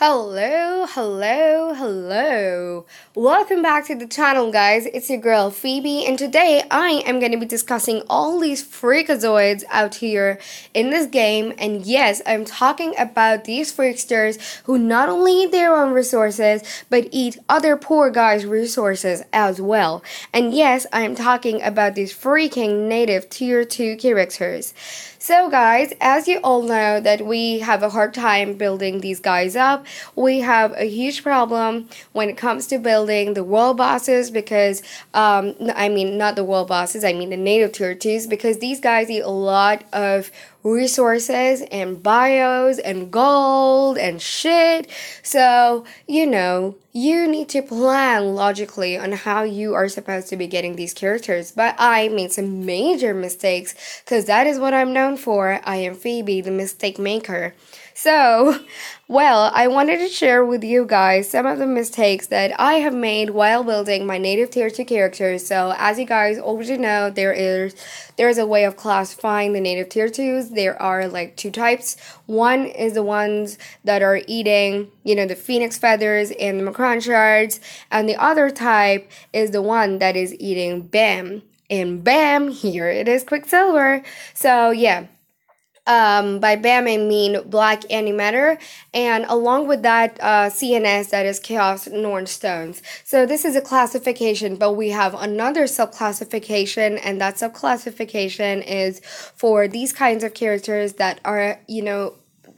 Hello. Welcome back to the channel, guys. It's your girl Phoebe, and today I am going to be discussing all these freakazoids out here in this game. And yes, I'm talking about these freaksters who not only eat their own resources, but eat other poor guys' resources as well. And yes, I'm talking about these freaking native tier 2 characters. So guys, as you all know that we have a hard time building these guys up. We have a huge problem when it comes to building the world bosses because, not the world bosses, I mean the native tier 2s, because these guys eat a lot of resources and bios and gold and shit. So, you need to plan logically on how you are supposed to be getting these characters. But I made some major mistakes because that is what I'm known for. I am Phoebe, the mistake maker. So, well, I wanted to share with you guys some of the mistakes that I have made while building my native tier 2 characters. So, as you guys already know, there is a way of classifying the native tier 2s. There are like two types. One is the ones that are eating, the phoenix feathers and the macron shards, and the other type is the one that is eating BAM. And BAM, here it is, Quicksilver. So, yeah. By BAM I mean black antimatter, and along with that CNS, that is chaos norn stones. So this is a classification, but we have another subclassification, and that subclassification is for these kinds of characters that are,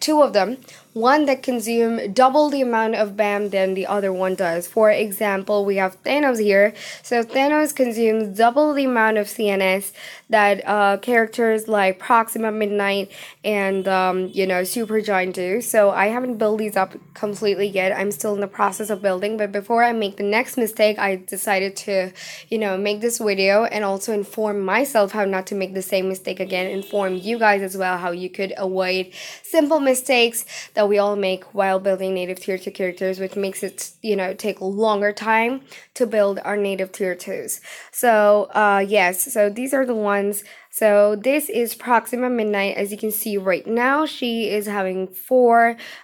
two of them. One that consume double the amount of BAM than the other one does. For example, we have Thanos here. So Thanos consumes double the amount of CNS that characters like Proxima Midnight and Supergiant do. So I haven't built these up completely yet. I'm still in the process of building. But before I make the next mistake, I decided to, make this video and also inform myself how not to make the same mistake again. Inform you guys as well how you could avoid simple mistakes that we all make while building native tier 2 characters, which makes it, take longer time to build our native tier 2s. So, yes, so these are the ones. So this is Proxima Midnight. As you can see right now, she is having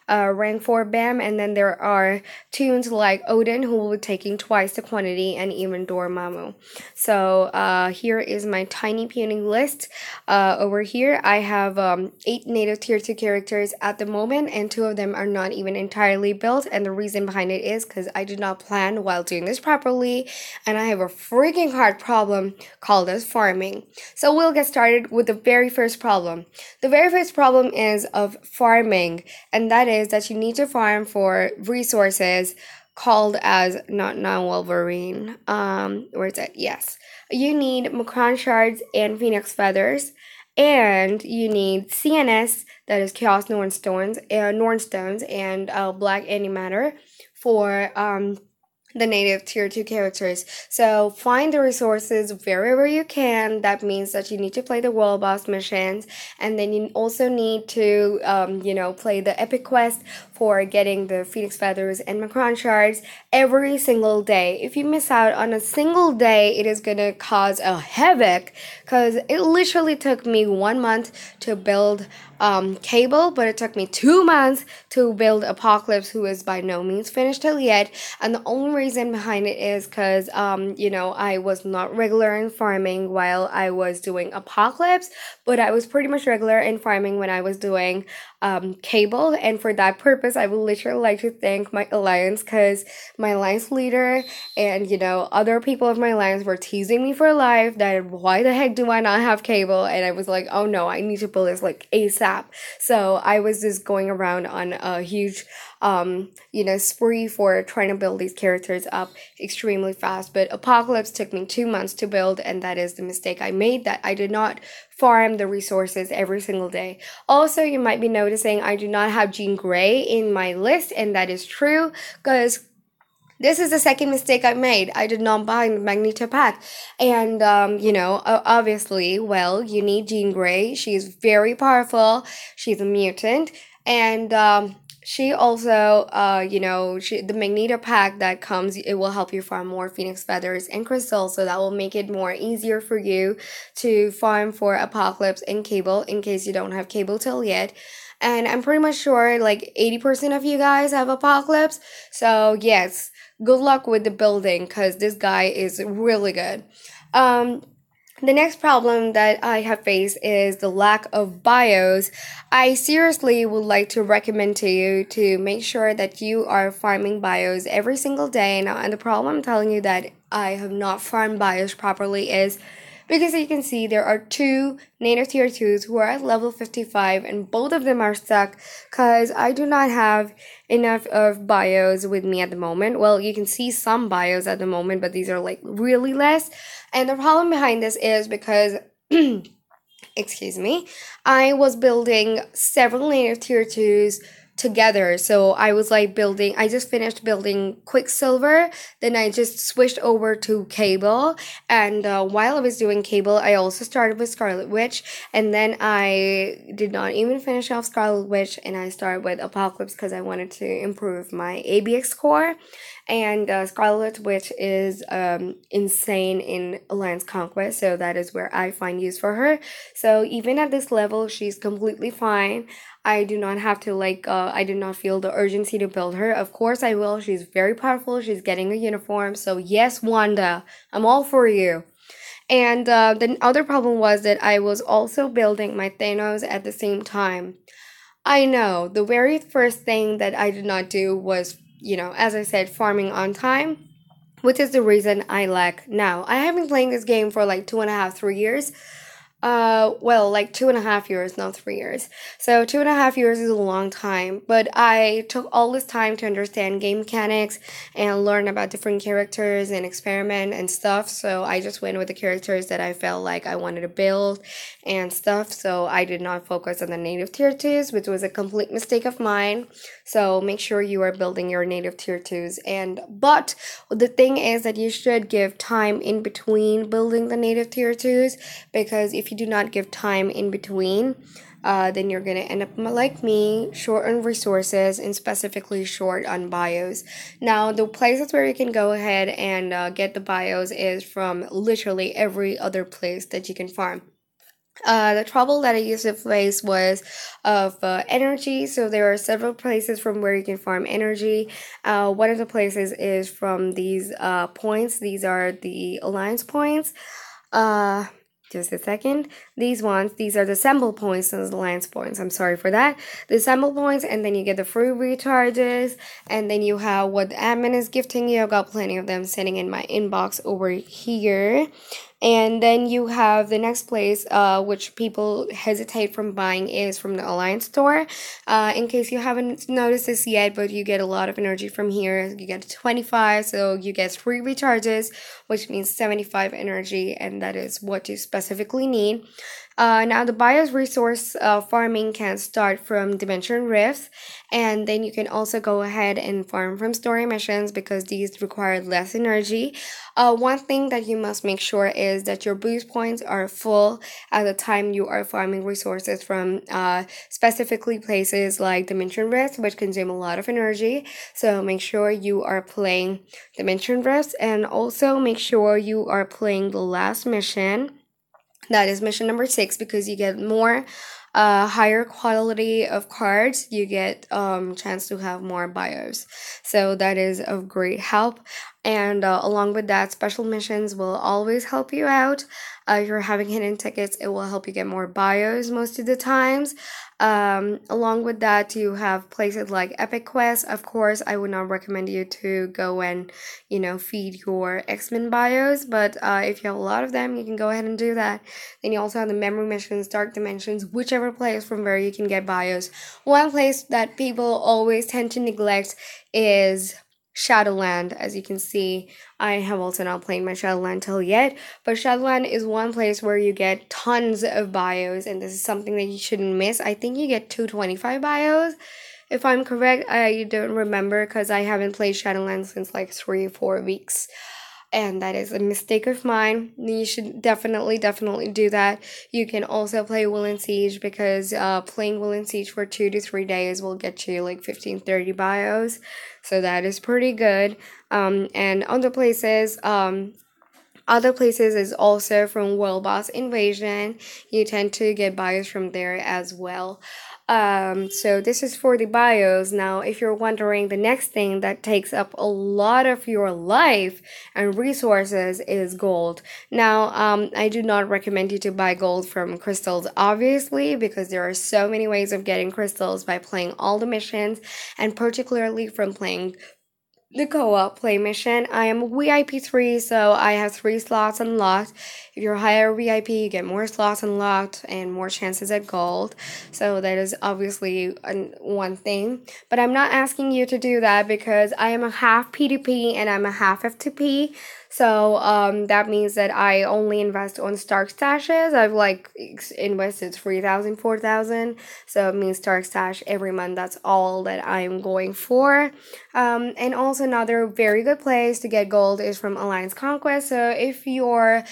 rank 4 BAM, and then there are Toons like Odin, who will be taking twice the quantity, and even Dormammu. So here is my tiny puny list. Over here, I have 8 native tier 2 characters at the moment, and 2 of them are not even entirely built, and the reason behind it is because I did not plan while doing this properly, and I have a freaking hard problem called as farming. So we'll get started with the very first problem. The very first problem is of farming, and that is that you need to farm for resources called as not Wolverine. Where is it? Yes. You need macron shards and phoenix feathers, and you need CNS, that is chaos norn stones, and black antimatter for the native tier 2 characters. So find the resources wherever you can. That means that you need to play the world boss missions, and then you also need to play the epic quest for getting the phoenix feathers and macron shards every single day. If you miss out on a single day, it is gonna cause a havoc, because it literally took me 1 month to build Cable, but it took me 2 months to build Apocalypse, who is by no means finished till yet. And the only reason behind it is because I was not regular in farming while I was doing Apocalypse, but I was pretty much regular in farming when I was doing Cable. And for that purpose, I would literally like to thank my alliance, because my alliance leader and other people of my alliance were teasing me for life that why the heck do I not have Cable, and I was like, oh no, I need to build this like ASAP. So I was just going around on a huge spree for trying to build these characters up extremely fast. But Apocalypse took me 2 months to build, and that is the mistake I made, that I did not farm the resources every single day. Also, you might be noticing I do not have Jean Grey in my list, and that is true because this is the second mistake I made. I did not buy the Magneto pack. And, obviously, well, you need Jean Grey. She's very powerful. She's a mutant. And, she also, the Magneto pack that comes, it will help you farm more phoenix feathers and crystals, so that will make it more easier for you to farm for Apocalypse and Cable, in case you don't have Cable till yet. And I'm pretty much sure like 80% of you guys have Apocalypse. So yes, good luck with the building because this guy is really good. Um, the next problem that I have faced is the lack of bios. I seriously would like to recommend to you to make sure that you are farming bios every single day. Now, and the problem I'm telling you that I have not farmed bios properly is because as you can see, there are two native tier 2s who are at level 55 and both of them are stuck because I do not have enough of bios with me at the moment. Well, you can see some bios at the moment, but these are like really less. And the problem behind this is because excuse me, I was building several native tier 2s together. So I was like building, I just finished building Quicksilver, then I just switched over to Cable. And while I was doing Cable, I also started with Scarlet Witch. And then I did not even finish off Scarlet Witch, and I started with Apocalypse because I wanted to improve my ABX score. And Scarlet Witch is insane in Alliance Conquest, so that is where I find use for her. So even at this level, she's completely fine. I do not have to I do not feel the urgency to build her. Of course I will. She's very powerful. She's getting a uniform. So yes, Wanda, I'm all for you. And the other problem was that I was also building my Thanos at the same time. I know, the very first thing that I did not do was, as I said, farming on time, which is the reason I lack now. I have been playing this game for like 2.5, 3 years. Well, like 2.5 years, not 3 years. So 2.5 years is a long time, but I took all this time to understand game mechanics and learn about different characters and experiment and stuff. So I just went with the characters that I felt like I wanted to build and stuff. So I did not focus on the native tier 2s, which was a complete mistake of mine. So make sure you are building your native tier 2s. But the thing is that you should give time in between building the native tier 2s, because if you do not give time in between, then you're going to end up like me, short on resources and specifically short on bios. Now, the places where you can go ahead and get the bios is from literally every other place that you can farm. The trouble that I used to face was of energy. So there are several places from where you can farm energy. One of the places is from these points. These are the alliance points. Just a second. These are the assemble points and the alliance points. I'm sorry for that. The assemble points, and then you get the free recharges, and then you have what the admin is gifting you. I've got plenty of them sitting in my inbox over here. And then you have the next place, which people hesitate from buying, is from the Alliance store. In case you haven't noticed this yet, but you get a lot of energy from here. You get 25, so you get 3 recharges, which means 75 energy, and that is what you specifically need. Now, the bios resource farming can start from Dimension Rifts, and then you can also go ahead and farm from story missions because these require less energy. One thing that you must make sure is that your boost points are full at the time you are farming resources from specifically places like Dimension Rifts, which consume a lot of energy. So make sure you are playing Dimension Rifts, and also make sure you are playing the last mission. That is mission number 6, because you get more higher quality of cards. You get chance to have more bios. So that is of great help. And along with that, special missions will always help you out. If you're having hidden tickets, it will help you get more bios most of the times. Along with that, you have places like Epic Quest. Of course, I would not recommend you to go and, feed your X-Men bios. But if you have a lot of them, you can go ahead and do that. Then you also have the memory missions, dark dimensions, whichever place from where you can get bios. One place that people always tend to neglect is Shadowland. As you can see, I have also not played my Shadowland till yet, but Shadowland is one place where you get tons of bios, and this is something that you shouldn't miss. I think you get 225 bios, if I'm correct. I don't remember because I haven't played Shadowland since like 3-4 weeks. And that is a mistake of mine. You should definitely do that. You can also play Will and Siege, because playing Will and Siege for 2 to 3 days will get you like 15-30 bios. So that is pretty good. And other places is also from World Boss Invasion. You tend to get bios from there as well. So this is for the bios. Now, if you're wondering, the next thing that takes up a lot of your life and resources is gold. Now, I do not recommend you to buy gold from crystals, obviously, because there are so many ways of getting crystals by playing all the missions, and particularly from playing the co-op play mission. I am VIP 3, so I have 3 slots unlocked. If you're higher VIP, you get more slots unlocked and more chances at gold. So that is obviously one thing. But I'm not asking you to do that because I am a half PDP and I'm a half F2P. So that means that I only invest on Stark stashes. I've like invested 3,000, 4,000. So it means Stark stash every month. That's all that I'm going for. And also another very good place to get gold is from Alliance Conquest. So if your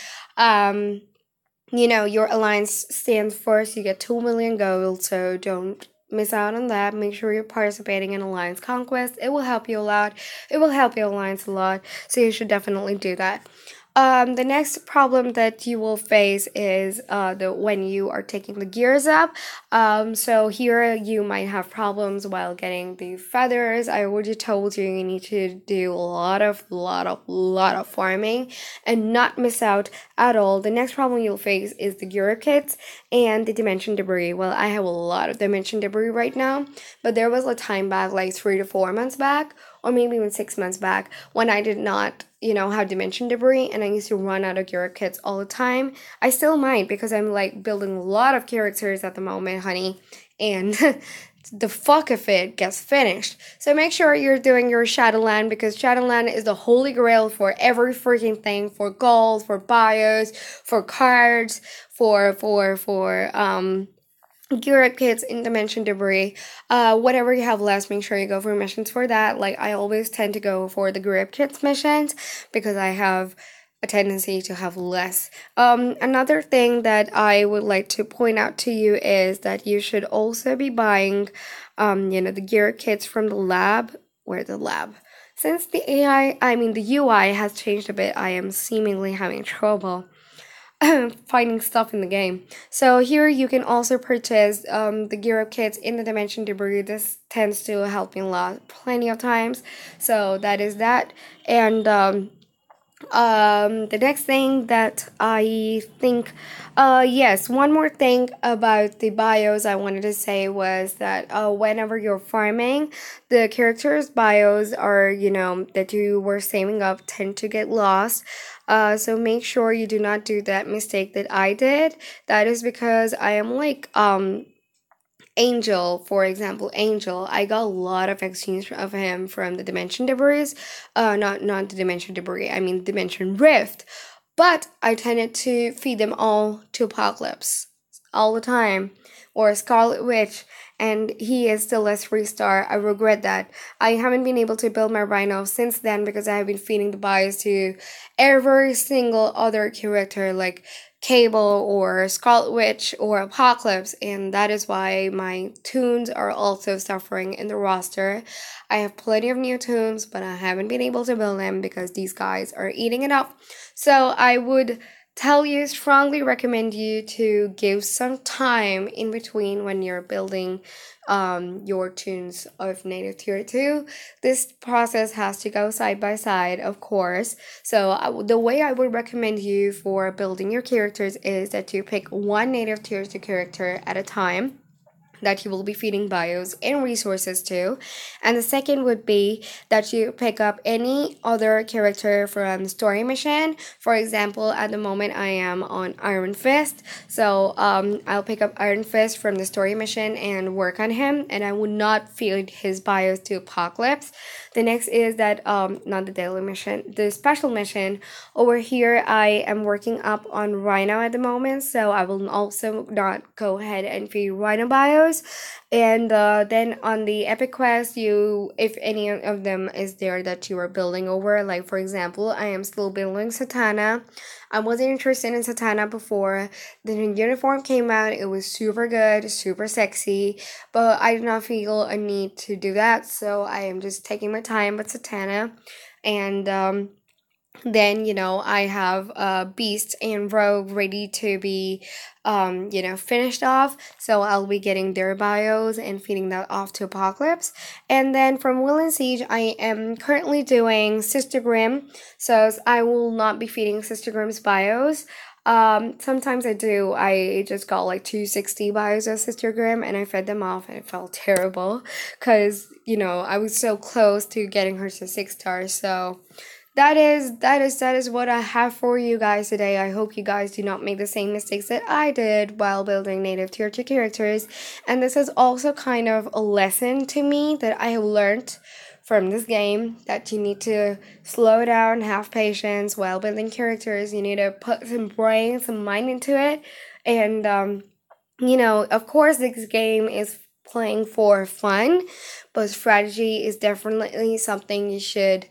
your alliance stands first, you get 2 million gold. So don't miss out on that. Make sure you're participating in Alliance Conquest. It will help you a lot. It will help your alliance a lot. So you should definitely do that. The next problem that you will face is when you are taking the gears up. So here you might have problems while getting the feathers. I already told you you need to do a lot of farming and not miss out at all. The next problem you'll face is the gear kits and the dimension debris. Well, I have a lot of dimension debris right now, but there was a time back, like 3 to 4 months back, or maybe even 6 months back, when I did not have dimension debris and I used to run out of gear kits all the time. I still might, because I'm like building a lot of characters at the moment, honey, and the fuck if it gets finished. So make sure you're doing your Shadowland, because Shadowland is the holy grail for every freaking thing, for gold, for bios, for cards, for gear up kits in dimension debris. Whatever you have left, make sure you go for missions for that. Like, I always tend to go for the gear up kits missions because I have a tendency to have less. Another thing that I would like to point out to you is that you should also be buying the gear kits from the lab. Where's the lab? Since the the UI has changed a bit, I am seemingly having trouble finding stuff in the game. So here you can also purchase the gear up kits in the dimension debris. This tends to help me a lot, plenty of times. So that is that. And the next thing that I think, yes, one more thing about the bios I wanted to say was that whenever you're farming, the characters' bios are, that you were saving up tend to get lost. So make sure you do not do that mistake that I did. That is because I am like, Angel, for example, Angel, I got a lot of exchange of him from the Dimension Debris. Not the Dimension Debris, I mean Dimension Rift. But I tended to feed them all to Apocalypse all the time, or Scarlet Witch, and he is still a 3-star. I regret that. I haven't been able to build my Rhino since then because I have been feeding the bios to every single other character, like Cable or Scarlet Witch or Apocalypse, and that is why my Toons are also suffering in the roster. I have plenty of new Toons, but I haven't been able to build them because these guys are eating it up. So I would strongly recommend you to give some time in between when you're building your Toons of native tier 2. This process has to go side by side, of course. So the way I would recommend you for building your characters is that you pick one native tier 2 character at a time that you will be feeding bios and resources to. And the second would be that you pick up any other character from story mission. For example, at the moment I am on Iron Fist, so I'll pick up Iron Fist from the story mission and work on him, and I would not feed his bios to Apocalypse. The next is that not the daily mission, the special mission. Over here I am working up on Rhino at the moment, so I will also not go ahead and feed Rhino bios. And then on the epic quest, if any of them is there that you are building over, like for example, I am still building Satana. I wasn't interested in Satana before the new uniform came out. It was super good, super sexy, but I did not feel a need to do that, so I am just taking my time with Satana. And Then, I have Beast and Rogue ready to be, finished off. So I'll be getting their bios and feeding that off to Apocalypse. And then from Will and Siege, I am currently doing Sister Grimm. So I will not be feeding Sister Grimm's bios. Sometimes I do. I just got like 260 bios of Sister Grimm and I fed them off and it felt terrible because, I was so close to getting her to 6 stars. So that is what I have for you guys today. I hope you guys do not make the same mistakes that I did while building native tier 2 characters. And this is also kind of a lesson to me that I have learned from this game, that you need to slow down, have patience while building characters. You need to put some brain, some mind into it. And of course this game is playing for fun, but strategy is definitely something you should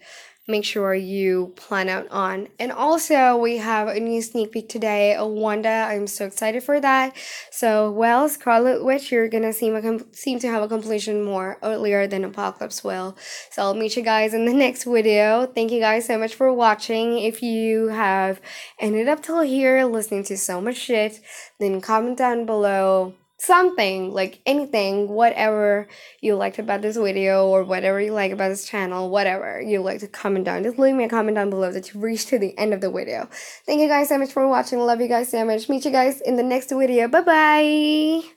make sure you plan out on. And also, we have a new sneak peek today, a Wanda. I'm so excited for that. So, well, Scarlet Witch, you're gonna seem to have a completion more earlier than Apocalypse will. So I'll meet you guys in the next video. Thank you guys so much for watching. If you have ended up till here listening to so much shit, then comment down below something, like anything, whatever you liked about this video or whatever you like about this channel, whatever you like to comment down. Just leave me a comment down below that you reached to the end of the video. Thank you guys so much for watching. Love you guys so much. Meet you guys in the next video. Bye bye.